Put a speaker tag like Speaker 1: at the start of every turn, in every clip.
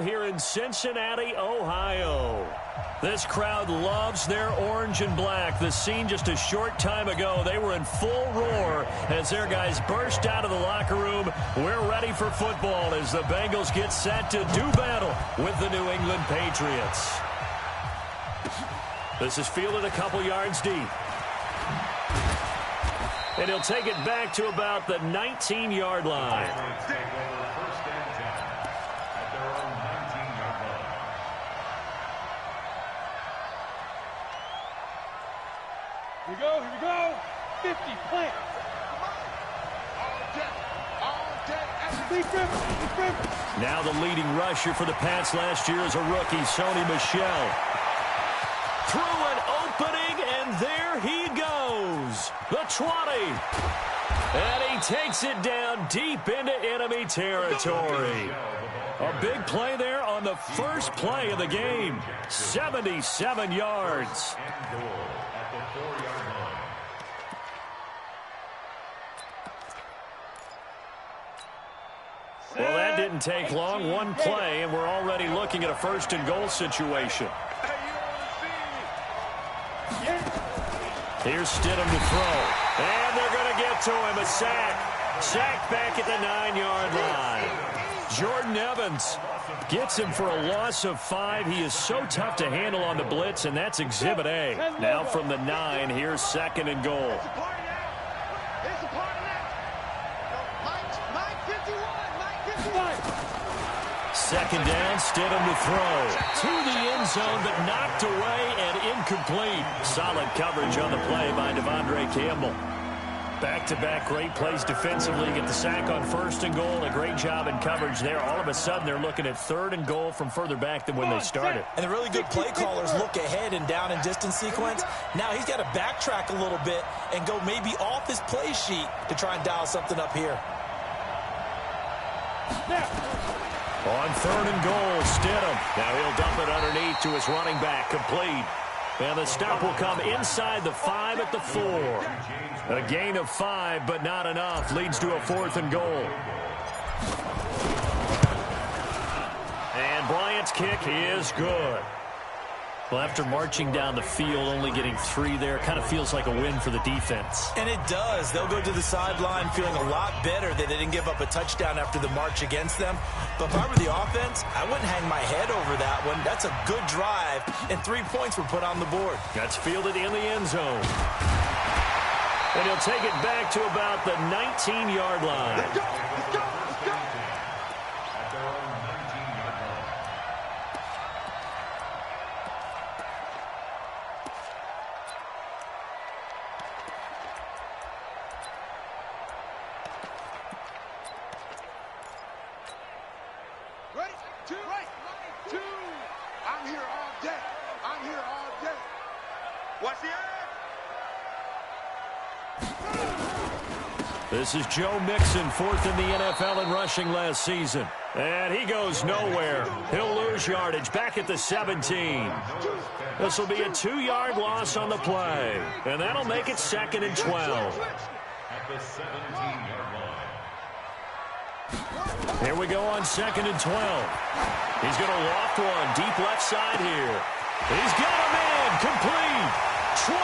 Speaker 1: here in Cincinnati, Ohio. This crowd loves their orange and black. The scene just a short time ago, they were in full roar as their guys burst out of the locker room. We're ready for football as the Bengals get set to do battle with the New England Patriots. This is fielded a couple yards deep. And he'll take it back to about the 19-yard line.
Speaker 2: Here we go. 50, plant.
Speaker 1: Now the leading rusher for the Pats last year is a rookie, Sony Michel. Through an opening, and there he goes. The 20. And he takes it down deep into enemy territory. A big play there on the first play of the game. 77 yards. Well, that didn't take long. One play, and we're already looking at a first-and-goal situation. Here's Stidham to throw. And they're going to get to him. A sack. Sack back at the 9-yard line. Jordan Evans gets him for a loss of 5. He is so tough to handle on the blitz, and that's Exhibit A. Now from the 9, here's second and goal. Second down, Stidham to throw. To the end zone, but knocked away and incomplete. Solid coverage on the play by Devondre Campbell. Back-to-back great plays defensively. Get the sack on first and goal. A great job in coverage there. All of a sudden, they're looking at third and goal from further back than when they started.
Speaker 3: And the really good play callers look ahead and down and distance sequence. Now he's got to backtrack a little bit and go maybe off his play sheet to try and dial something up here.
Speaker 1: On third and goal, Stidham. Now he'll dump it underneath to his running back, complete. And the stop will come inside the 5 at the 4. A gain of 5, but not enough. Leads to a 4th and goal. And Bryant's kick is good. Well, after marching down the field, only getting 3 there, kind of feels like a win for the defense.
Speaker 3: And it does. They'll go to the sideline feeling a lot better that they didn't give up a touchdown after the march against them. But if I were the offense, I wouldn't hang my head over that one. That's a good drive, and 3 points were put on the board.
Speaker 1: That's fielded in the end zone. And he'll take it back to about the 19-yard line.
Speaker 2: Let's go. Let's go. Let's go. Ready? Two. I'm here all day. Watch the edge.
Speaker 1: This is Joe Mixon, 4th in the NFL in rushing last season. And he goes nowhere. He'll lose yardage back at the 17. This will be a 2-yard loss on the play. And that'll make it 2nd and 12.
Speaker 4: At the 17-yard line.
Speaker 1: Here we go on 2nd and 12. He's going to loft one deep left side here. He's got him in. Complete. 20,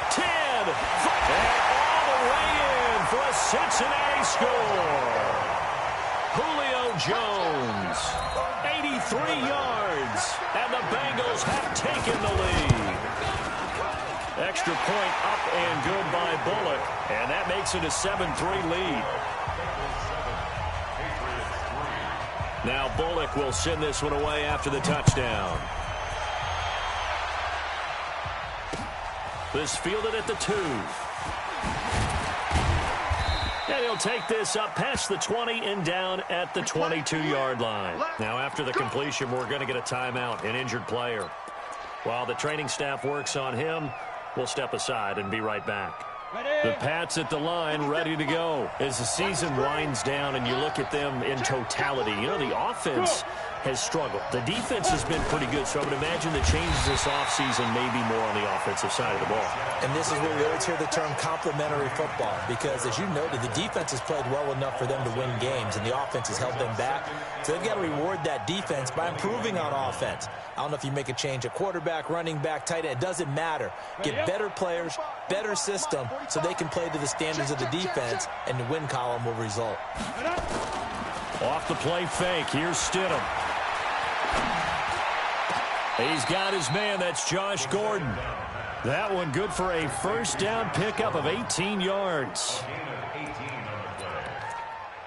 Speaker 1: 10, 5, and all the way in for a Cincinnati score. Julio Jones, 83 yards, and the Bengals have taken the lead. Extra point up and good by Bullock, and that makes it a 7-3 lead. Now Bullock will send this one away after the touchdown. This fielded at the 2. And he'll take this up past the 20 and down at the 22-yard line. Now after the completion, we're going to get a timeout, an injured player. While the training staff works on him, we'll step aside and be right back. The Pats at the line, ready to go. As the season winds down and you look at them in totality, you know, the offense has struggled. The defense has been pretty good, so I would imagine the changes this offseason may be more on the offensive side of the ball.
Speaker 3: And this is where we always hear the term complementary football, because as you noted, the defense has played well enough for them to win games, and the offense has held them back. So they've got to reward that defense by improving on offense. I don't know if you make a change at quarterback, running back, tight end. It doesn't matter. Get better players, better system, so they can play to the standards of the defense, and the win column will result.
Speaker 1: Off the play fake. Here's Stidham. He's got his man. That's Josh Gordon. That one good for a first down pickup of 18 yards.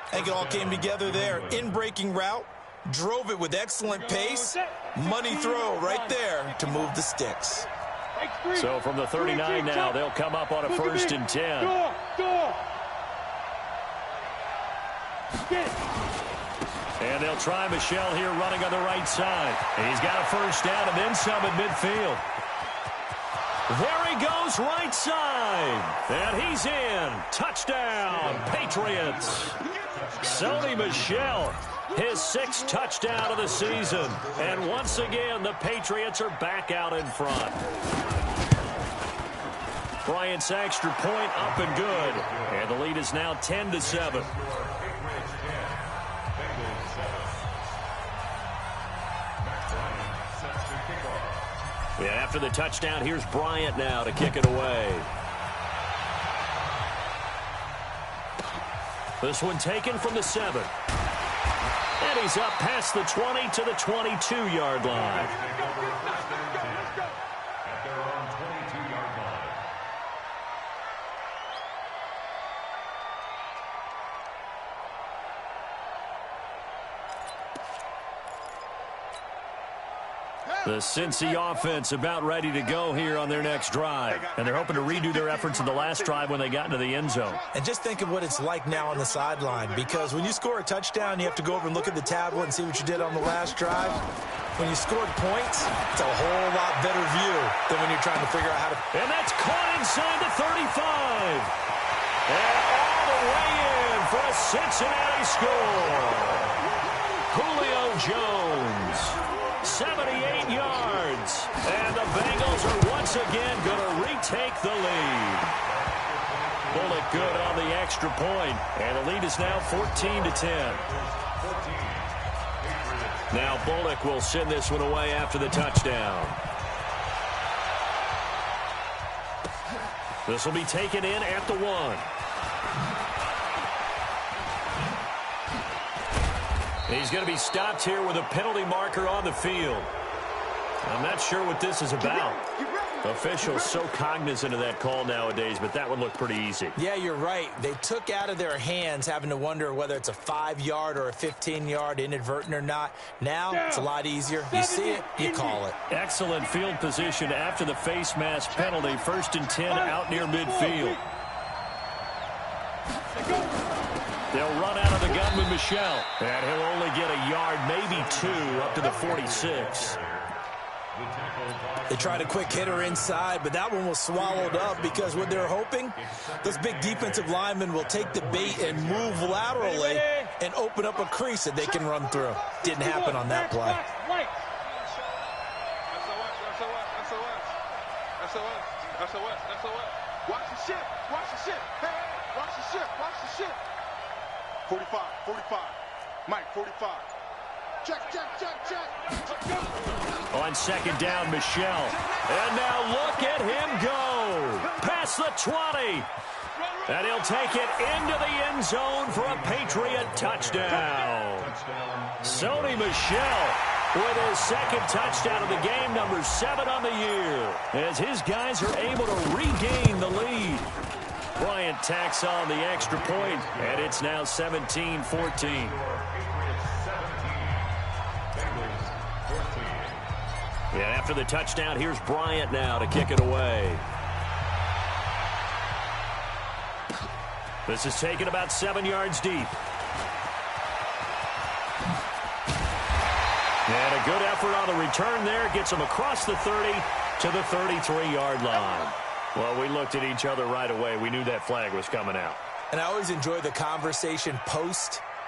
Speaker 3: I think it all came together there. In-breaking route, drove it with excellent pace. Money throw right there to move the sticks.
Speaker 1: So from the 39 now, they'll come up on a 1st and 10. And they'll try Michel here running on the right side. He's got a first down and then some at midfield. There he goes, right side. And he's in. Touchdown, Patriots. Sony Michel, his 6th touchdown of the season. And once again, the Patriots are back out in front. Bryant's extra point up and good. And the lead is now 10-7. Yeah, after the touchdown, here's Bryant now to kick it away. This one taken from the 7. And he's up past the 20 to the 22-yard line. The Cincy offense about ready to go here on their next drive. And they're hoping to redo their efforts in the last drive when they got into the end zone.
Speaker 3: And just think of what it's like now on the sideline, because when you score a touchdown, you have to go over and look at the tablet and see what you did on the last drive. When you scored points, it's a whole lot better view than when you're trying to figure out how to...
Speaker 1: And that's caught inside the 35. And all the way in for a Cincinnati score. Julio Jones. 78 yards. And the Bengals are once again going to retake the lead. Bullock good on the extra point. And the lead is now 14-10. Now Bullock will send this one away after the touchdown. This will be taken in at the 1. He's going to be stopped here with a penalty marker on the field. I'm not sure what this is about. Officials so cognizant of that call nowadays, but that one looked pretty easy.
Speaker 3: Yeah, you're right. They took out of their hands having to wonder whether it's a 5-yard or a 15-yard inadvertent or not. Now it's a lot easier. You see it, you call it.
Speaker 1: Excellent field position after the face mask penalty. 1st and 10 out near midfield. They'll run out of the gun with Michel. And he'll only get a yard, maybe 2, up to the 46.
Speaker 3: They tried a quick hitter inside, but that one was swallowed up because what they're hoping, those big defensive linemen will take the bait and move laterally and open up a crease that they can run through. Didn't happen on that play.
Speaker 2: Watch the ship. Watch the ship. Hey, watch the ship. Watch the ship. 45. Mike, 45. Check.
Speaker 1: On 2nd down, Michel. And now look at him go. Past the 20. And he'll take it into the end zone for a Patriot touchdown. Sony Michel with his 2nd touchdown of the game, number 7 on the year, as his guys are able to regain the lead. Bryant tacks on the extra point, and it's now 17-14. Yeah, after the touchdown, here's Bryant now to kick it away. This is taken about 7 yards deep. And a good effort on the return there. Gets him across the 30 to the 33-yard line. Well, we looked at each other right away. We knew that flag was coming out.
Speaker 3: And I always enjoy the conversation post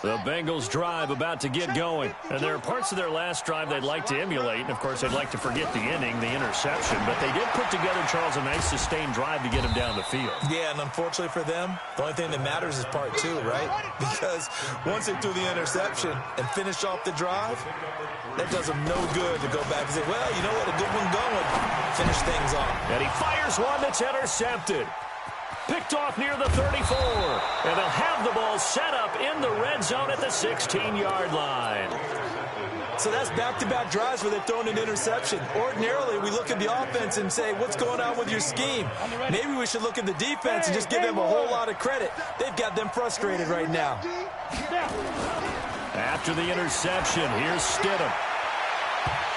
Speaker 1: The Bengals drive about to get going. And there are parts of their last drive they'd like to emulate. And, of course, they'd like to forget the inning, the interception. But they did put together, Charles, a nice sustained drive to get him down the field.
Speaker 3: Yeah, and unfortunately for them, the only thing that matters is part two, right? Because once they threw the interception and finished off the drive, that does them no good to go back and say, well, you know what, a good one going. Finish things off.
Speaker 1: And he fires one that's intercepted. Picked off near the 34. And they'll have the ball set up in the red zone at the 16-yard line.
Speaker 3: So that's back-to-back drives where they've thrown an interception. Ordinarily, we look at the offense and say, what's going on with your scheme? Maybe we should look at the defense and just give them a whole lot of credit. They've got them frustrated right now.
Speaker 1: After the interception, here's Stidham.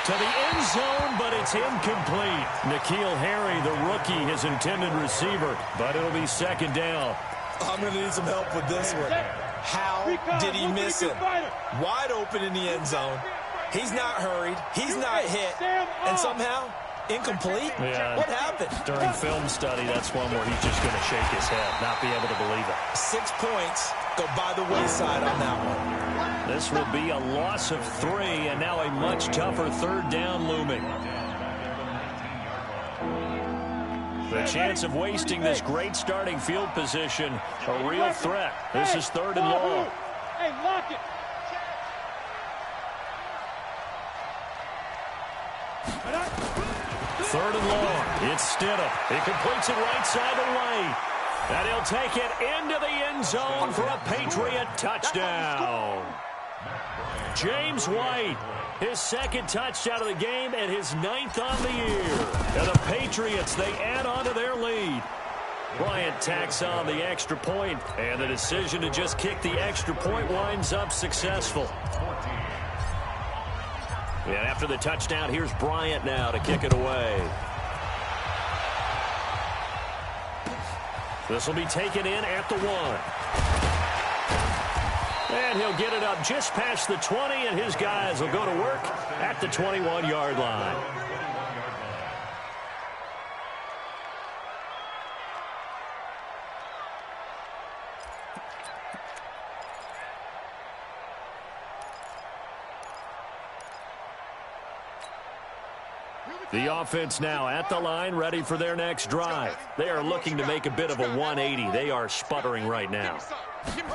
Speaker 1: To the end zone, but it's incomplete. N'Keal Harry, the rookie, his intended receiver, but it'll be second down.
Speaker 3: I'm going to need some help with this one. How did he miss him? Wide open in the end zone. He's not hurried. He's not hit. And somehow, incomplete?
Speaker 1: Yeah.
Speaker 3: What happened?
Speaker 1: During film study, that's one where he's just going to shake his head, not be able to believe it.
Speaker 3: 6 points go by the wayside on that one.
Speaker 1: This will be a loss of 3, and now a much tougher third down looming. The chance of wasting this great starting field position, a real threat. This is 3rd and long.
Speaker 5: Hey, lock it.
Speaker 1: Third and long. It's Stidham. He completes it right side of the lane. And he'll take it into the end zone for a Patriot touchdown. James White, his 2nd touchdown of the game and his 9th on the year. And the Patriots, they add on to their lead. Bryant tacks on the extra point, and the decision to just kick the extra point winds up successful. And after the touchdown, here's Bryant now to kick it away. This will be taken in at the 1. And he'll get it up just past the 20, and his guys will go to work at the 21-yard line. The offense now at the line, ready for their next drive. They are looking to make a bit of a 180. They are sputtering right now.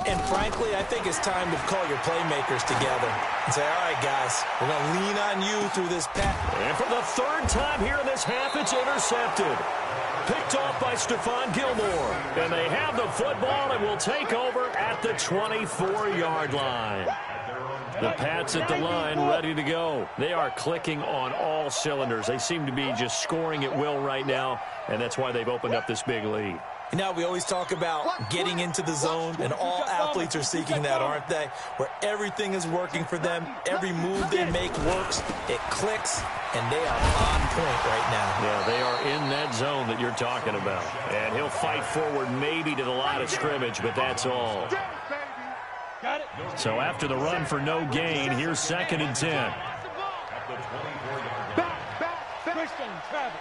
Speaker 3: And frankly, I think it's time to call your playmakers together and say, all right, guys, we're going to lean on you through this pass.
Speaker 1: And for the 3rd time here in this half, it's intercepted. Picked off by Stephon Gilmore. And they have the football and will take over at the 24-yard line. The Pats at the line, ready to go. They are clicking on all cylinders. They seem to be just scoring at will right now, and that's why they've opened up this big lead.
Speaker 3: You know, we always talk about getting into the zone, and all athletes are seeking that, aren't they? Where everything is working for them, every move they make works, it clicks, and they are on point right now.
Speaker 1: Yeah, they are in that zone that you're talking about. And he'll fight forward maybe to the line of scrimmage, but that's all. So after the run for no gain, here's 2nd and 10.
Speaker 5: Christian Travis.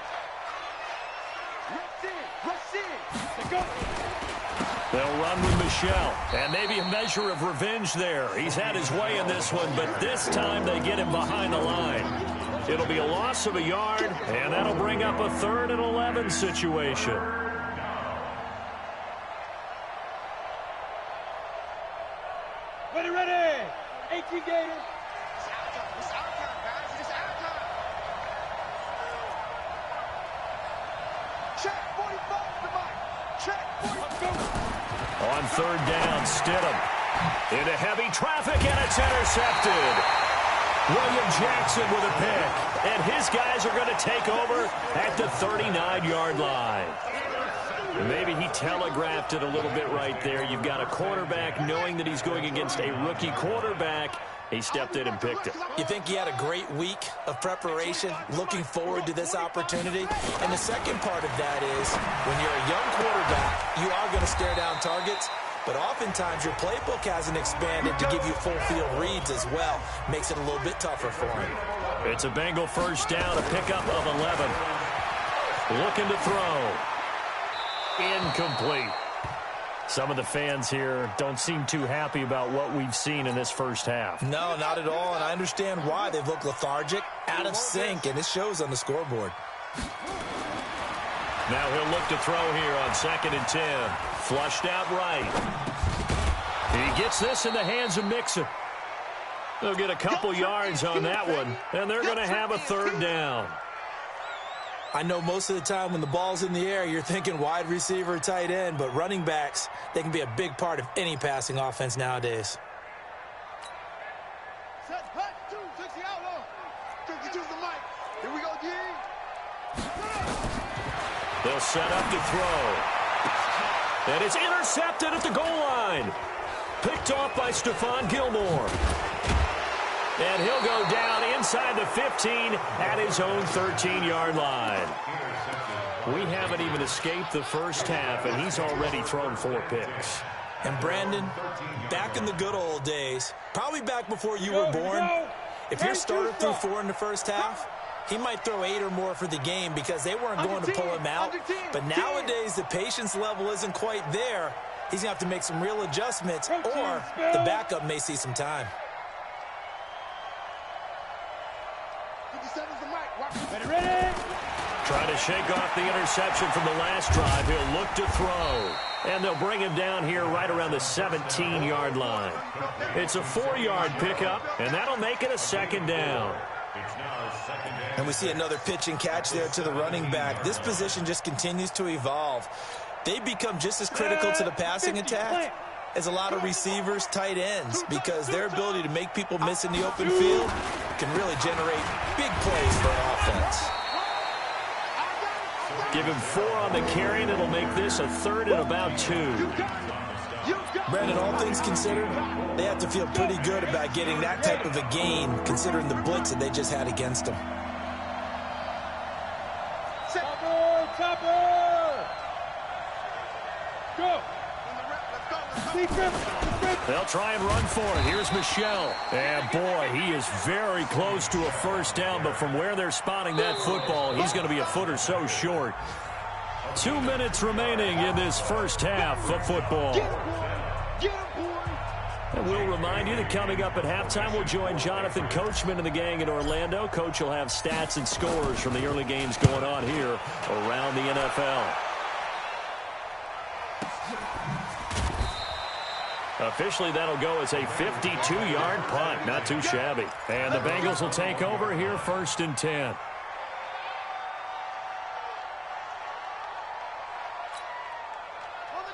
Speaker 1: They'll run with Michelle, and maybe a measure of revenge there. He's had his way in this one, but this time they get him behind the line. It'll be a loss of a yard, and that'll bring up a 3rd and 11 situation.
Speaker 5: Ready. 18 Gators.
Speaker 2: It's our time, guys. It's our time. Check 45 the mic. Check 45.
Speaker 1: On 3rd down, Stidham into heavy traffic, and it's intercepted. William Jackson with a pick, and his guys are going to take over at the 39-yard line. Maybe he telegraphed it a little bit right there. You've got a quarterback knowing that he's going against a rookie quarterback. He stepped in and picked it.
Speaker 3: You think he had a great week of preparation, looking forward to this opportunity? And the second part of that is, when you're a young quarterback, you are going to stare down targets, but oftentimes your playbook hasn't expanded to give you full field reads as well. Makes it a little bit tougher for him.
Speaker 1: It's a Bengal 1st down, a pickup of 11. Looking to throw. Incomplete. Some of the fans here don't seem too happy about what we've seen in this first half.
Speaker 3: No, not at all, and I understand why. They've looked lethargic, out of sync, and it shows on the scoreboard.
Speaker 1: Now he'll look to throw here on 2nd and 10. Flushed out right. He gets this in the hands of Mixon. They'll get a couple yards on that one, and they're going to have a 3rd down.
Speaker 3: I know most of the time when the ball's in the air, you're thinking wide receiver, tight end, but running backs, they can be a big part of any passing offense nowadays.
Speaker 2: Set, hut, 2, 60 outlaw. 52 is the mic. Here we go, D.
Speaker 1: They'll set up to throw. And it's intercepted at the goal line. Picked off by Stephon Gilmore. And he'll go down inside the 15 at his own 13-yard line. We haven't even escaped the first half, and he's already thrown 4 picks.
Speaker 3: And Brandon, back in the good old days, probably back before you were born, if your starter threw 4 in the first half, he might throw 8 or more for the game because they weren't going to pull him out. But nowadays, the patience level isn't quite there. He's going to have to make some real adjustments, or the backup may see some time.
Speaker 5: Ready?
Speaker 1: Trying to shake off the interception from the last drive. He'll look to throw. And they'll bring him down here right around the 17-yard line. It's a 4-yard pickup, and that'll make it a 2nd down.
Speaker 3: And we see another pitch and catch there to the running back. This position just continues to evolve. They become just as critical to the passing attack as a lot of receivers, tight ends, because their ability to make people miss in the open field can really generate big plays for an offense.
Speaker 1: Give him 4 on the carry, and it'll make this a 3rd and about 2.
Speaker 3: Brandon, all things considered, they have to feel pretty good about getting that type of a gain, considering the blitz that they just had against them.
Speaker 5: Chopper! Go!
Speaker 1: They'll try and run for it. Here's Michelle. And, boy, he is very close to a 1st down, but from where they're spotting that football, he's going to be a foot or so short. 2 minutes remaining in this first half of football. And we'll remind you that coming up at halftime, we'll join Jonathan Coachman and the gang in Orlando. Coach will have stats and scores from the early games going on here around the NFL. Officially, that'll go as a 52-yard punt. Not too shabby. And the Bengals will take over here 1st and 10.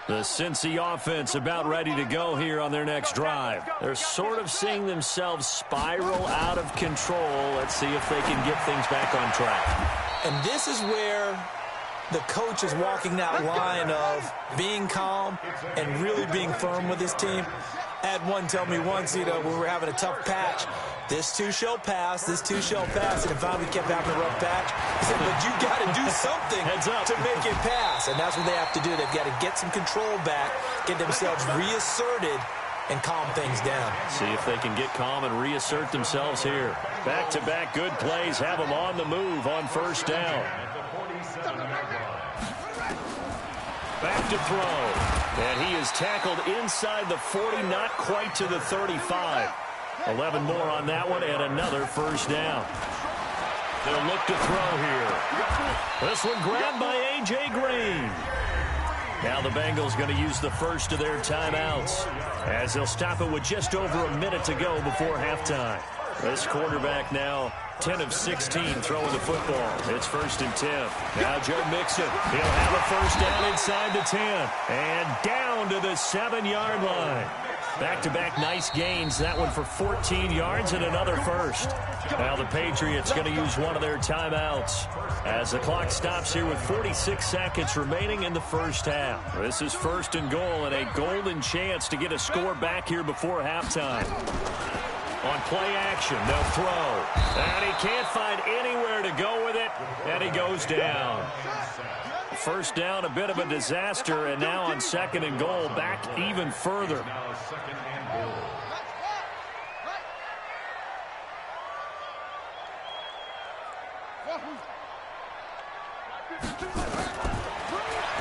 Speaker 1: The Cincy offense about ready to go here on their next drive. They're sort of seeing themselves spiral out of control. Let's see if they can get things back on track.
Speaker 3: And this is where the coach is walking that line of being calm and really being firm with his team. I had one tell me once, when we were having a tough patch, this too shall pass, this too shall pass, and finally we kept having a rough patch. He said, but you got to do something to make it pass, and that's what they have to do. They've got to get some control back, get themselves reasserted, and calm things down.
Speaker 1: See if they can get calm and reassert themselves here. Back-to-back good plays have them on the move on 1st down. Back to throw. And he is tackled inside the 40, not quite to the 35. 11 more on that one, and another 1st down. They'll look to throw here. This one grabbed by A.J. Green. Now the Bengals going to use the first of their timeouts as they'll stop it with just over a minute to go before halftime. This quarterback now 10 of 16 throwing the football. It's 1st and 10. Now Joe Mixon. He'll have a 1st down inside the 10. And down to the 7-yard line. Back-to-back nice gains. That one for 14 yards and another 1st. Now the Patriots going to use one of their timeouts as the clock stops here with 46 seconds remaining in the first half. This is 1st and goal and a golden chance to get a score back here before halftime. On play action, they'll throw. And he can't find anywhere to go with it, and he goes down. 1st down, a bit of a disaster, and now on 2nd and goal, back even further.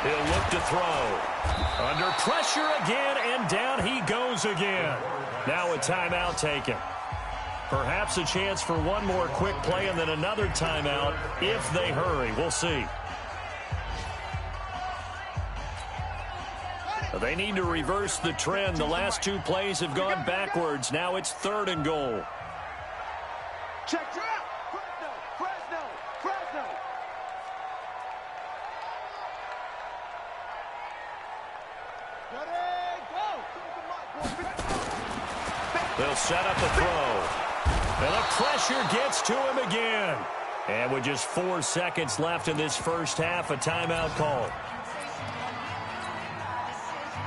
Speaker 1: He'll look to throw. Under pressure again, and down he goes again. Now a timeout taken. Perhaps a chance for one more quick play and then another timeout if they hurry. We'll see. They need to reverse the trend. The last two plays have gone backwards. Now it's 3rd and goal.
Speaker 2: Check it out. Fresno.
Speaker 1: They'll set up the throw. And the pressure gets to him again. And with just 4 seconds left in this first half, a timeout call.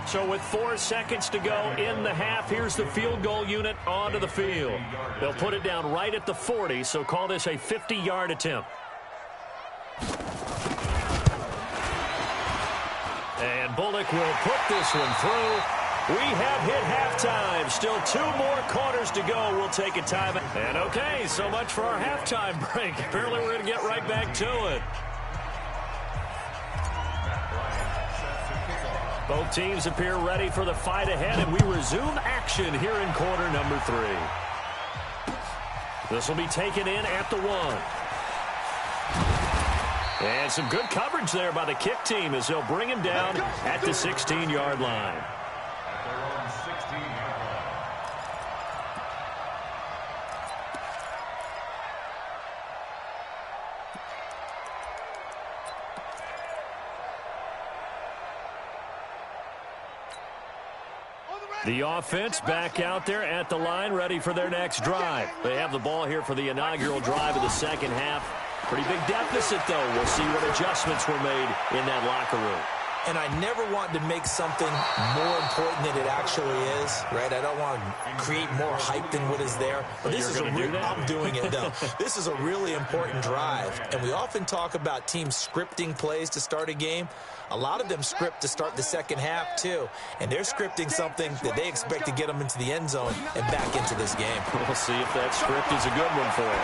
Speaker 1: So with 4 seconds to go in the half, here's the field goal unit onto the field. They'll put it down right at the 40, so call this a 50-yard attempt. And Bullock will put this one through. We have hit halftime. Still 2 more quarters to go. We'll take a time. And okay, so much for our halftime break. Apparently we're going to get right back to it. Both teams appear ready for the fight ahead, and we resume action here in quarter number 3. This will be taken in at the 1. And some good coverage there by the kick team as they'll bring him down at the 16-yard line. The offense back out there at the line, ready for their next drive. They have the ball here for the inaugural drive of the second half. Pretty big deficit, though. We'll see what adjustments were made in that locker room.
Speaker 3: And I never want to make something more important than it actually is, right? I don't want to create more hype than what is there. But this is I'm doing it, though. This is a really important drive. And we often talk about teams scripting plays to start a game. A lot of them script to start the second half, too. And they're scripting something that they expect to get them into the end zone and back into this game.
Speaker 1: We'll see if that script is a good one for them.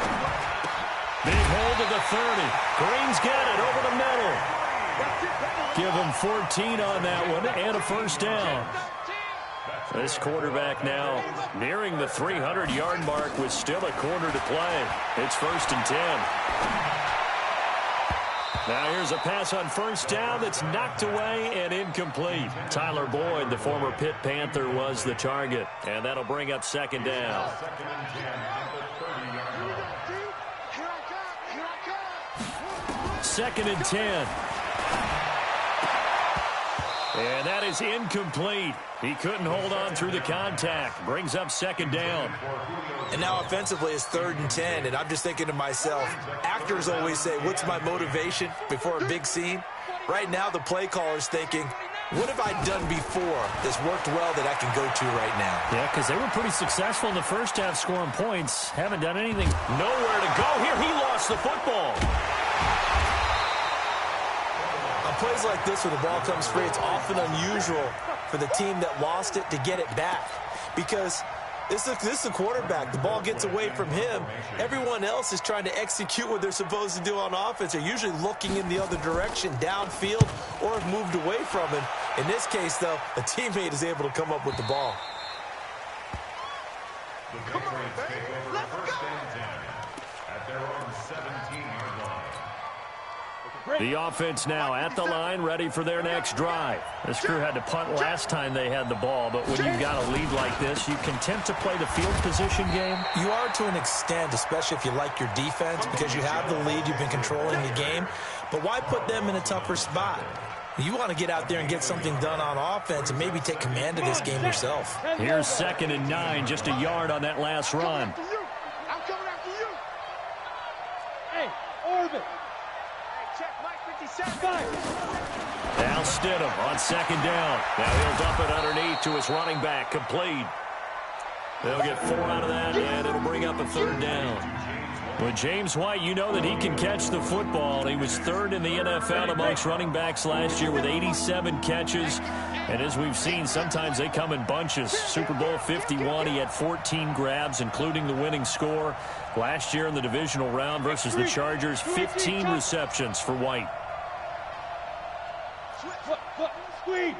Speaker 1: Big hold of the 30. Green's got it over the middle. Give him 14 on that one and a first down. This quarterback now nearing the 300-yard mark with still a quarter to play. It's 1st and 10. Now here's a pass on first down that's knocked away and incomplete. Tyler Boyd, the former Pitt Panther, was the target. And that'll bring up 2nd down. 2nd and 10. And that is incomplete. He couldn't hold on through the contact. Brings up 2nd down.
Speaker 3: And now offensively it's 3rd and 10. And I'm just thinking to myself, actors always say, what's my motivation before a big scene? Right now the play caller's thinking, what have I done before that's worked well that I can go to right now?
Speaker 1: Yeah, because they were pretty successful in the first half scoring points. Haven't done anything. Nowhere to go here. He lost the football.
Speaker 3: Plays like this where the ball comes free, it's often unusual for the team that lost it to get it back because this is a quarterback. The ball gets away from him. Everyone else is trying to execute what they're supposed to do on offense. They're usually looking in the other direction, downfield, or have moved away from him. In this case, though, a teammate is able to come up with the ball.
Speaker 2: Come on, baby. Let's go.
Speaker 4: At their own 17-yard line.
Speaker 1: The offense now at the line, ready for their next drive. This crew had to punt last time they had the ball, but when you've got a lead like this, you content to play the field position game?
Speaker 3: You are to an extent, especially if you like your defense, because you have the lead, you've been controlling the game. But why put them in a tougher spot? You want to get out there and get something done on offense and maybe take command of this game yourself.
Speaker 1: Here's 2nd and 9, just a yard on that last run.
Speaker 2: I'm coming after you.
Speaker 5: Hey, Orbit.
Speaker 1: Now Stidham on 2nd down. Now he'll dump it underneath to his running back. Complete. They'll get 4 out of that, and it'll bring up a 3rd down. With James White, you know that he can catch the football. He was 3rd in the NFL amongst running backs last year with 87 catches. And as we've seen, sometimes they come in bunches. Super Bowl 51, he had 14 grabs, including the winning score. Last year in the divisional round versus the Chargers, 15 receptions for White.
Speaker 5: Squeeze.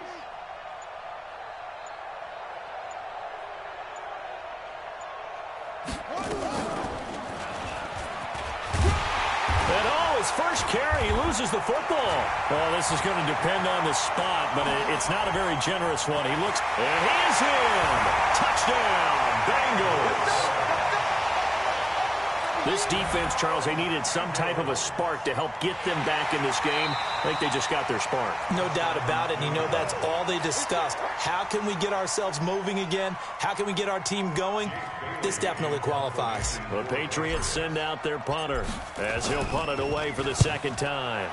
Speaker 1: And his first carry, he loses the football. Well, this is going to depend on the spot, but it's not a very generous one. He looks, and he is in. Touchdown, Bengals. This defense, Charles, they needed some type of a spark to help get them back in this game. I think they just got their spark.
Speaker 3: No doubt about it. And you know that's all they discussed. How can we get ourselves moving again? How can we get our team going? This definitely qualifies.
Speaker 1: The Patriots send out their punter as he'll punt it away for the second time.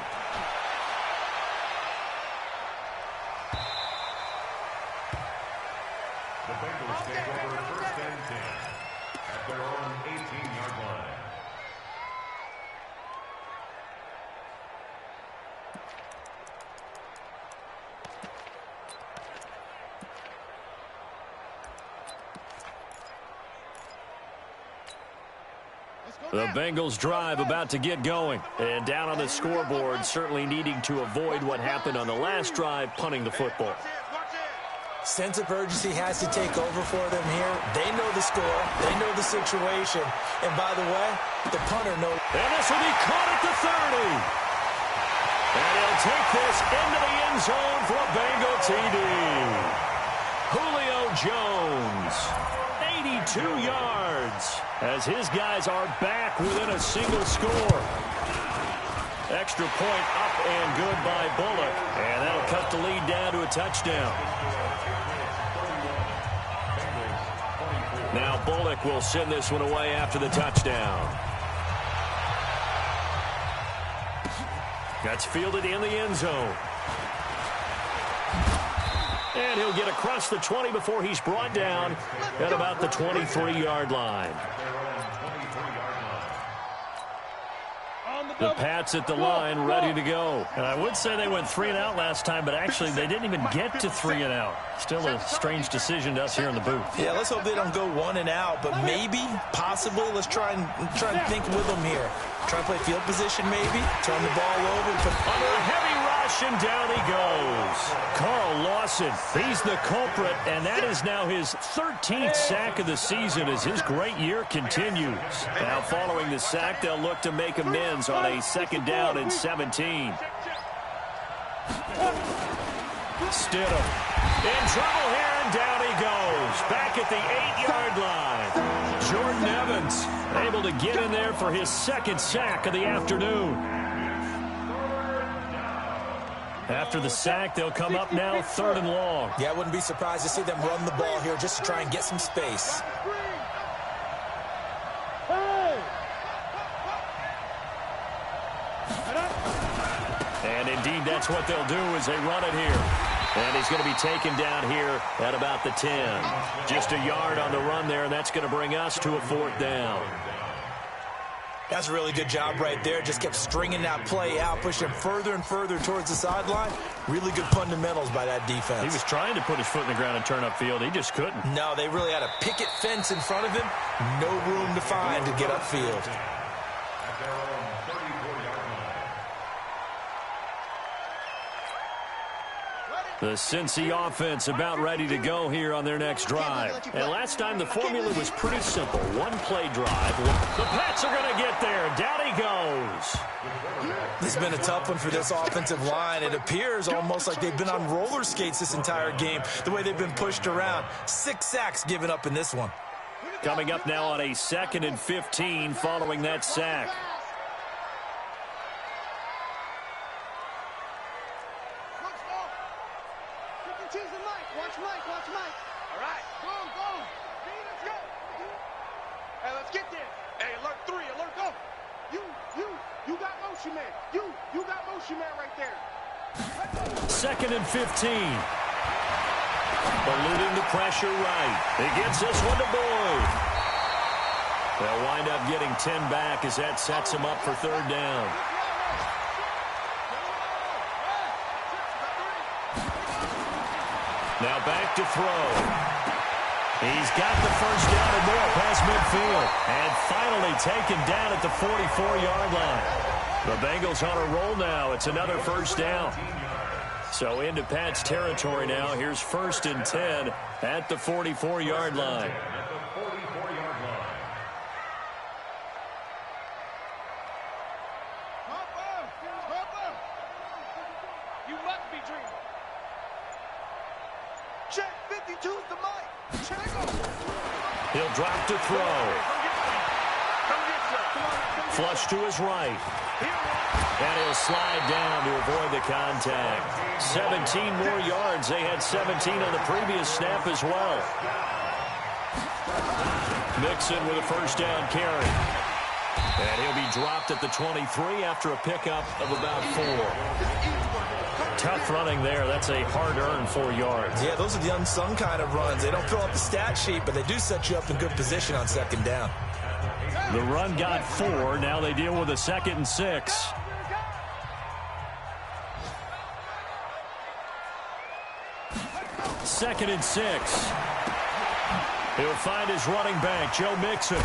Speaker 4: The Bengals take over first and 10 at their own 18-yard line.
Speaker 1: The Bengals drive about to get going. And down on the scoreboard, certainly needing to avoid what happened on the last drive, punting the football.
Speaker 3: Sense of urgency has to take over for them here. They know the score. They know the situation. And by the way, the punter knows.
Speaker 1: And this will be caught at the 30. And he'll take this into the end zone for a Bengal TD. Julio Jones, 82 yards, as his guys are back within a single score. Extra point up and good by Bullock. And that'll cut the lead down to a touchdown. Now Bullock will send this one away after the touchdown. That's fielded in the end zone. And he'll get across the 20 before he's brought down at about the 23-yard line. The Pats at the line, ready to go.
Speaker 6: And I would say they went 3 and out last time, but actually they didn't even get to 3 and out. Still a strange decision to us here in the booth.
Speaker 3: Yeah, let's hope they don't go 1 and out, but maybe, possibly, let's try and think with them here. Try and play field position, maybe. Turn the ball over.
Speaker 1: Under a heavy rush, and down he goes. Carl Lawson, he's the culprit, and that is now his 13th sack of the season as his great year continues. Now following the sack, they'll look to make amends on a second down and 17. Stidham in trouble here, and down he goes. Back at the 8-yard line. Jordan Evans able to get in there for his second sack of the afternoon. After the sack, they'll come up now 3rd and long.
Speaker 3: Yeah, I wouldn't be surprised to see them run the ball here just to try and get some space.
Speaker 1: And indeed, that's what they'll do as they run it here. And he's going to be taken down here at about the 10. Just a yard on the run there, and that's going to bring us to a 4th down.
Speaker 3: That's a really good job right there. Just kept stringing that play out, pushing further and further towards the sideline. Really good fundamentals by that defense.
Speaker 6: He was trying to put his foot in the ground and turn upfield. He just couldn't.
Speaker 3: No, they really had a picket fence in front of him. No room to find to get upfield.
Speaker 1: The Cincy offense about ready to go here on their next drive. And last time the formula was pretty simple. One-play drive. The Pats are going to get there. Down he goes.
Speaker 3: This has been a tough one for this offensive line. It appears almost like they've been on roller skates this entire game, the way they've been pushed around. 6 sacks given up in this one.
Speaker 1: Coming up now on a 2nd and 15 following that sack. Second and 15. Eluding the pressure right. He gets this one to Boyd. They'll wind up getting 10 back as that sets him up for 3rd down. Now back to throw. He's got the first down and more past midfield. And finally taken down at the 44-yard line. The Bengals on a roll now. It's another 1st down.
Speaker 6: So into Pat's territory now. Here's 1st and 10 at the 44-yard line.
Speaker 4: At the 44-yard line.
Speaker 5: You must be dreaming.
Speaker 2: Check 52's the mic. Check him.
Speaker 6: He'll drop to throw. Flush to his right. And he'll slide down to avoid the contact. 17 more yards. They had 17 on the previous snap as well. Mixon with a first down carry. And he'll be dropped at the 23 after a pickup of about 4. Tough running there. That's a hard-earned 4 yards.
Speaker 3: Yeah, those are the unsung kind of runs. They don't fill up the stat sheet, but they do set you up in good position on 2nd down.
Speaker 6: The run got 4. Now they deal with a 2nd and 6. Second and 6. He'll find his running back, Joe Mixon.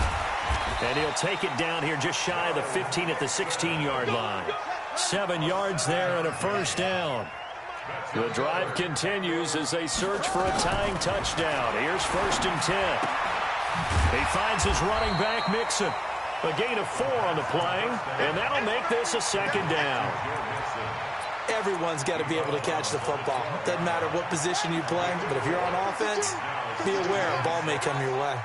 Speaker 6: And he'll take it down here just shy of the 15 at the 16-yard line. 7 yards there and a first down. The drive continues as they search for a tying touchdown. Here's 1st and 10. He finds his running back, Mixon. A gain of 4 on the play, and that'll make this a 2nd down.
Speaker 3: Everyone's got to be able to catch the football. Doesn't matter what position you play, but if you're on offense, be aware a ball may come your way.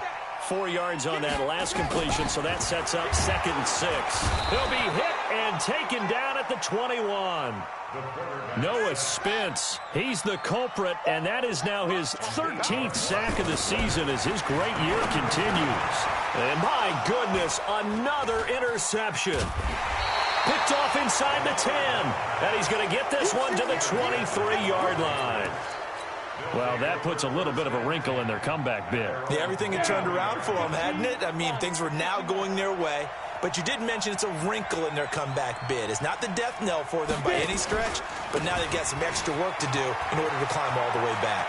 Speaker 6: 4 yards on that last completion, so that sets up 2nd and 6. He'll be hit and taken down at the 21. Noah Spence, he's the culprit, and that is now his 13th sack of the season as his great year continues. And my goodness, another interception. Picked off inside the 10, and he's going to get this one to the 23-yard line. Well, that puts a little bit of a wrinkle in their comeback bid.
Speaker 3: Yeah, everything had turned around for them, hadn't it? I mean, things were now going their way. But you did mention it's a wrinkle in their comeback bid. It's not the death knell for them by any stretch, but now they've got some extra work to do in order to climb all the way back.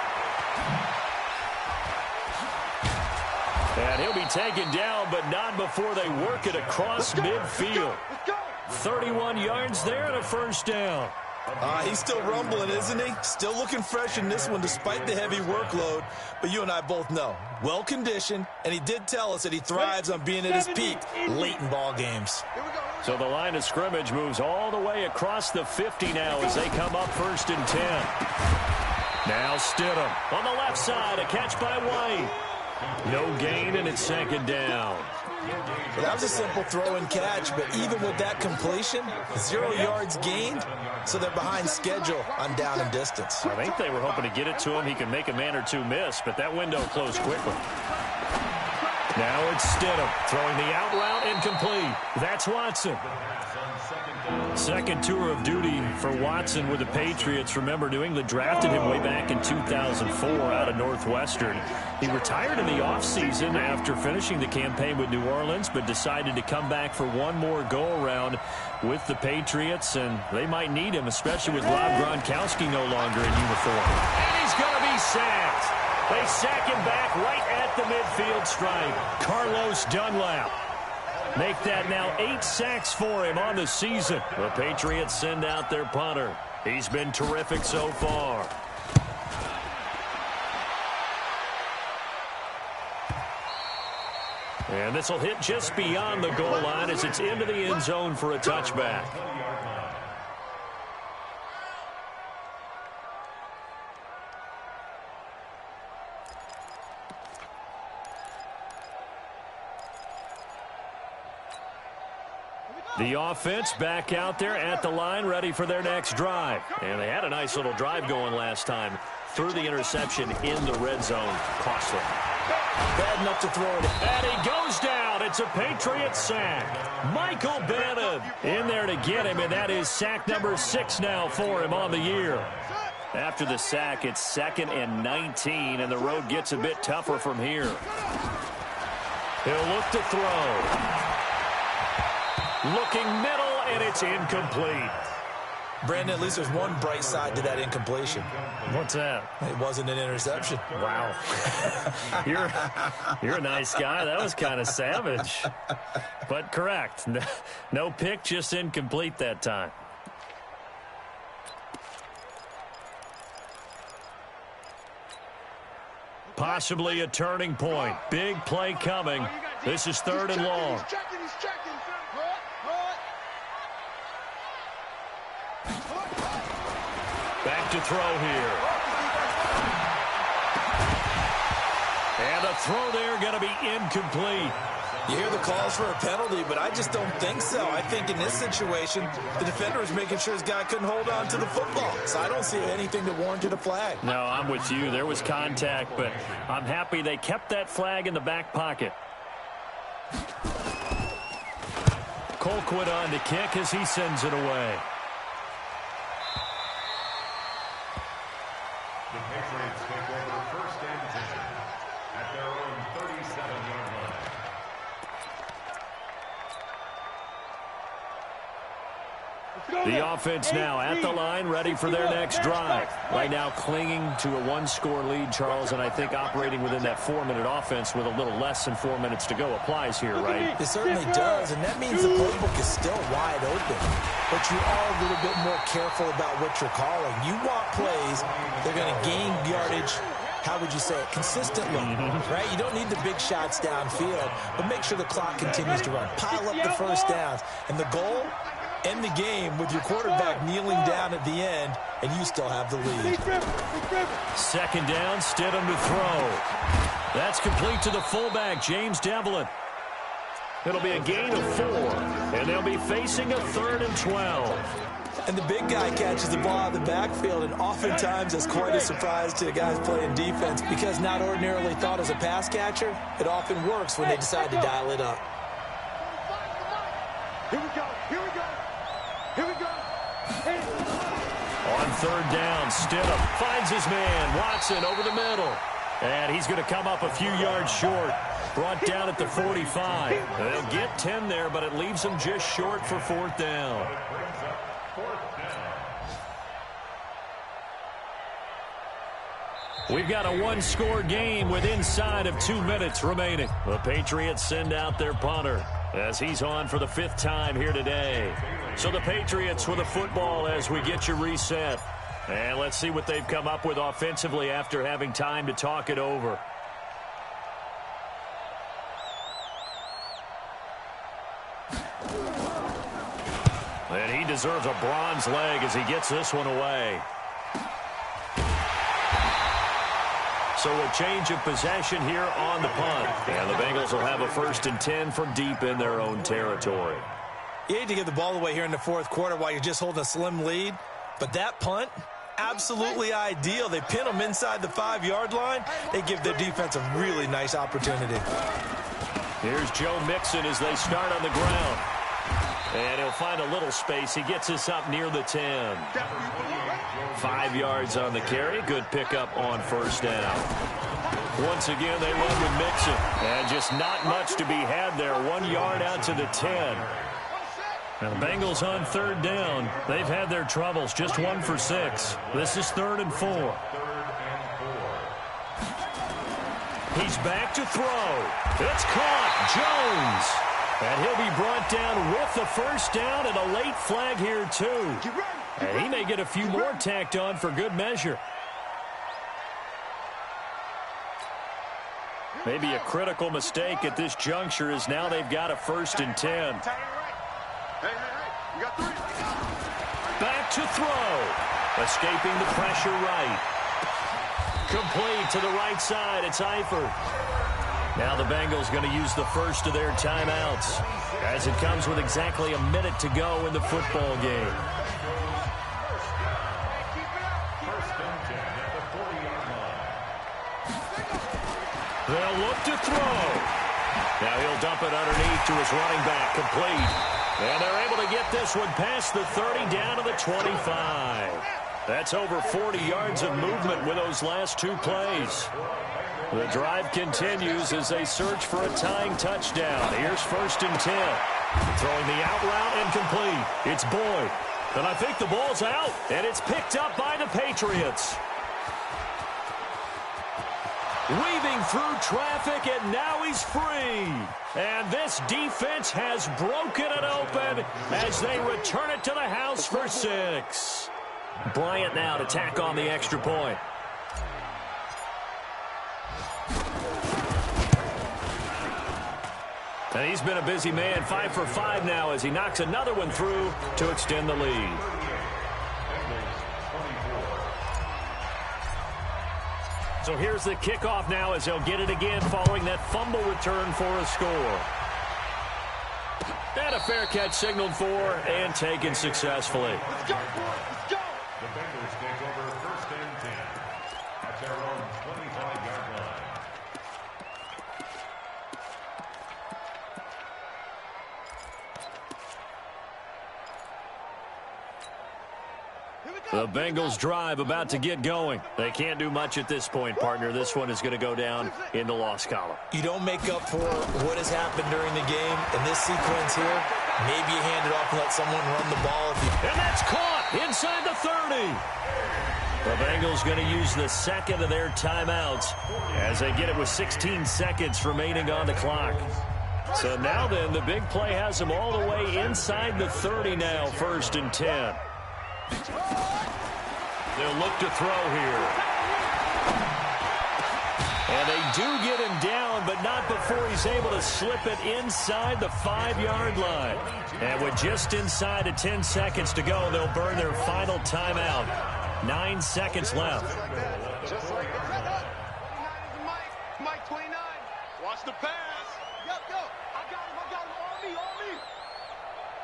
Speaker 6: And he'll be taken down, but not before they work it across midfield. 31 yards there and a first down.
Speaker 3: He's still rumbling, isn't he? Still looking fresh in this one despite the heavy workload. But you and I both know, well-conditioned, and he did tell us that he thrives on being at his peak late in ball games.
Speaker 6: So the line of scrimmage moves all the way across the 50 now as they come up 1st and 10. Now Stidham on the left side, a catch by White. No gain, and it's 2nd down.
Speaker 3: Well, that was a simple throw and catch, but even with that completion, 0 yards gained, so they're behind schedule on down and distance.
Speaker 6: I think they were hoping to get it to him. He can make a man or two miss, but that window closed quickly. Now it's Stidham throwing the out route incomplete. That's Watson. Second tour of duty for Watson with the Patriots. Remember, New England drafted him way back in 2004 out of Northwestern. He retired in the offseason after finishing the campaign with New Orleans, but decided to come back for one more go-around with the Patriots, and they might need him, especially with Rob Gronkowski no longer in uniform. And he's going to be sacked. They sack him back right at the midfield stripe. Carlos Dunlap. Make that now 8 sacks for him on the season. The Patriots send out their punter. He's been terrific so far. And this will hit just beyond the goal line as it's into the end zone for a touchback. The offense back out there at the line, ready for their next drive. And they had a nice little drive going last time. Threw the interception in the red zone. Costly.
Speaker 3: Bad enough to throw it.
Speaker 6: And he goes down. It's a Patriots sack. Michael Bennett in there to get him, and that is sack number 6 now for him on the year. After the sack, it's 2nd and 19, and the road gets a bit tougher from here. He'll look to throw. Looking middle, and it's incomplete.
Speaker 3: Brandon, at least there's one bright side to that incompletion.
Speaker 6: What's that?
Speaker 3: It wasn't an interception.
Speaker 6: Wow. You're a nice guy. That was kind of savage. But correct. No pick, just incomplete that time. Possibly a turning point. Big play coming. This is 3rd and long.
Speaker 2: He's checking.
Speaker 6: Back to throw here. And a throw there going to be incomplete.
Speaker 3: You hear the calls for a penalty, but I just don't think so. I think in this situation, the defender is making sure his guy couldn't hold on to the football. So I don't see anything that warranted a flag.
Speaker 6: No, I'm with you. There was contact, but I'm happy they kept that flag in the back pocket. Colquitt on to kick as he sends it away.
Speaker 4: The Patriots take over 1st and 10 at their own 37-yard line.
Speaker 6: The offense now at the line, ready for their next drive. Right now clinging to a 1-score lead, Charles, and I think operating within that 4-minute offense with a little less than 4 minutes to go applies here, right?
Speaker 3: It certainly does, and that means the playbook is still wide open. But you are a little bit more careful about what you're calling. You want plays, they're going to gain yardage, how would you say it, consistently, right? You don't need the big shots downfield, but make sure the clock continues to run. Pile up the first downs, and the goal, end the game with your quarterback kneeling down at the end, and you still have the lead.
Speaker 6: 2nd down, Stidham to throw. That's complete to the fullback, James Devlin. It'll be a gain of 4, and they'll be facing a 3rd and 12.
Speaker 3: And the big guy catches the ball out of the backfield, and oftentimes that's quite a surprise to the guys playing defense because not ordinarily thought as a pass catcher, it often works when they decide to dial it up.
Speaker 2: Here we go.
Speaker 6: On 3rd down, Stidham finds his man, Watson, over the middle. And he's going to come up a few yards short. Brought down at the 45. They'll get 10 there, but it leaves them just short for 4th down. We've got a 1-score game with inside of 2 minutes remaining. The Patriots send out their punter as he's on for the 5th time here today. So the Patriots with the football as we get you reset. And let's see what they've come up with offensively after having time to talk it over. And he deserves a bronze leg as he gets this one away. So a change of possession here on the punt. And the Bengals will have a 1st and 10 from deep in their own territory.
Speaker 3: You hate to give the ball away here in the 4th quarter while you're just holding a slim lead. But that punt, absolutely ideal. They pin them inside the 5-yard line. They give their defense a really nice opportunity.
Speaker 6: Here's Joe Mixon as they start on the ground. And he'll find a little space. He gets us up near the 10. 5 yards on the carry. Good pickup on 1st down. Once again, they run with Mixon. And just not much to be had there. 1 yard out to the 10. Now the Bengals on 3rd down. They've had their troubles. Just 1 for 6. This is 3rd and 4. He's back to throw. It's caught. Jones. And he'll be brought down with the 1st down and a late flag here too. And he may get a few more tacked on for good measure. Maybe a critical mistake at this juncture is now they've got a 1st and 10. Back to throw. Escaping the pressure right. Complete to the right side. It's Eifert. Now the Bengals going to use the first of their timeouts as it comes with exactly a minute to go in the football game. They'll look to throw. Now he'll dump it underneath to his running back, complete. And they're able to get this one past the 30 down to the 25. That's over 40 yards of movement with those last 2 plays. The drive continues as they search for a tying touchdown. Here's 1st and 10. Throwing the out route and complete. It's Boyd. And I think the ball's out, and it's picked up by the Patriots. Weaving through traffic, and now he's free. And this defense has broken it open as they return it to the house for 6. Bryant now to tack on the extra point. And he's been a busy man, 5 for 5 now as he knocks another one through to extend the lead. So here's the kickoff now as he'll get it again following that fumble return for a score. And a fair catch signaled for and taken successfully.
Speaker 2: Let's go, boys. Let's go.
Speaker 4: The Bengals take over 1st and 10 at their own 25-yard line.
Speaker 6: The Bengals drive about to get going. They can't do much at this point, partner. This one is going to go down in the loss column.
Speaker 3: You don't make up for what has happened during the game. In this sequence here, maybe you hand it off and let someone run the ball.
Speaker 6: And that's caught inside the 30. The Bengals going to use the second of their timeouts as they get it with 16 seconds remaining on the clock. So now then, the big play has them all the way inside the 30 now, 1st and 10. They'll look to throw here. And they do get him down, but not before he's able to slip it inside the 5-yard line. And with just inside of 10 seconds to go, they'll burn their final timeout. 9 seconds left.
Speaker 2: Just like that. Mike 29. Watch the pass. Yo. I got him. On me.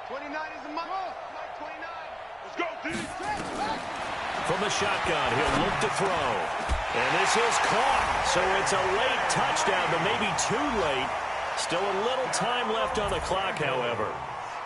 Speaker 2: 29 is the Mike. Mike 29. Let's go, D.
Speaker 6: From the shotgun, he'll look to throw. And this is caught. So it's a late touchdown, but maybe too late. Still a little time left on the clock, however.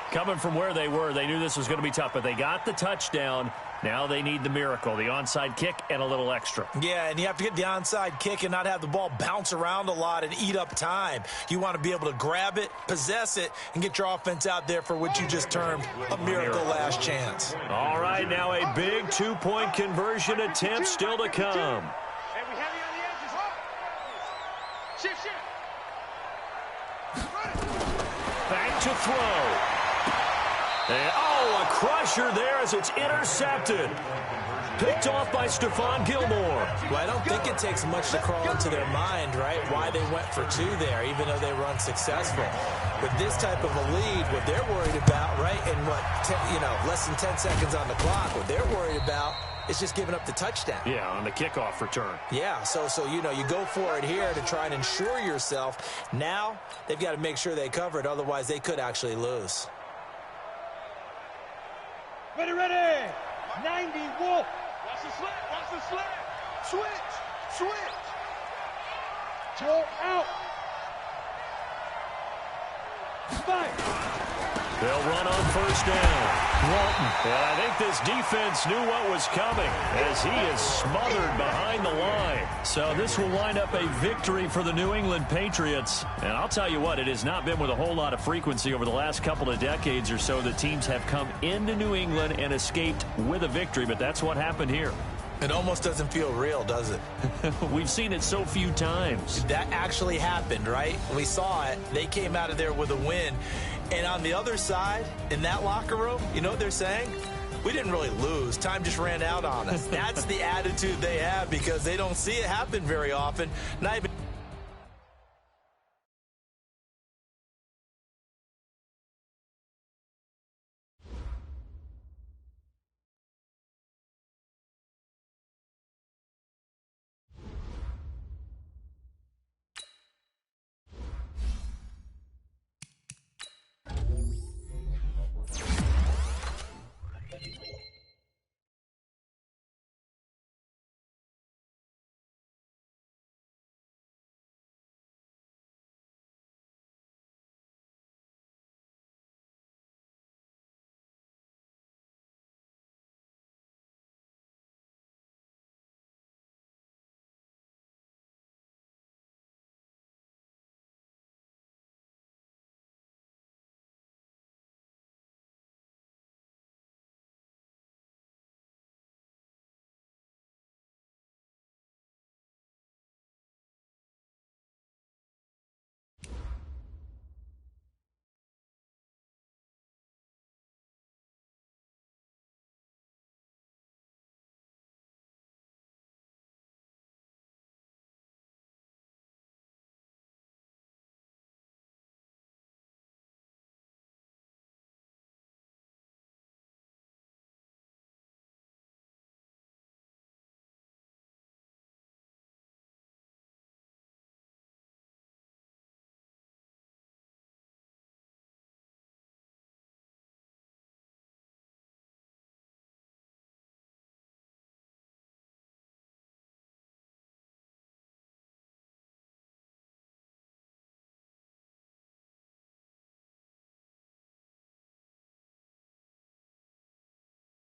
Speaker 6: Coming from where they were, they knew this was going to be tough, but they got the touchdown. Now they need the miracle, the onside kick and a little extra.
Speaker 3: Yeah, and you have to get the onside kick and not have the ball bounce around a lot and eat up time. You want to be able to grab it, possess it, and get your offense out there for what you just termed a miracle last chance.
Speaker 6: All right, now a big 2-point conversion attempt still to come.
Speaker 2: Hey, we heavy on the edges. Shift.
Speaker 6: Back to throw. And, a crusher there as it's intercepted. Picked off by Stephon Gilmore.
Speaker 3: Well, I don't think it takes much to crawl into their mind, right, why they went for 2 there, even though they were unsuccessful. With this type of a lead, what they're worried about, right, and less than 10 seconds on the clock, what they're worried about is just giving up the touchdown.
Speaker 6: Yeah, on the kickoff return.
Speaker 3: Yeah, so you go for it here to try and ensure yourself. Now they've got to make sure they cover it, otherwise they could actually lose.
Speaker 5: Ready. 90, Wolf.
Speaker 2: Watch the slant. Switch.
Speaker 5: Toe out. Spike.
Speaker 6: They'll run on 1st down. Walton. And I think this defense knew what was coming as he is smothered behind the line. So this will wind up a victory for the New England Patriots. And I'll tell you what, it has not been with a whole lot of frequency over the last couple of decades or so that teams have come into New England and escaped with a victory. But that's what happened here.
Speaker 3: It almost doesn't feel real, does it?
Speaker 6: We've seen it so few times.
Speaker 3: That actually happened, right? We saw it. They came out of there with a win. And on the other side, in that locker room, you know what they're saying? We didn't really lose. Time just ran out on us. That's the attitude they have because they don't see it happen very often. Not even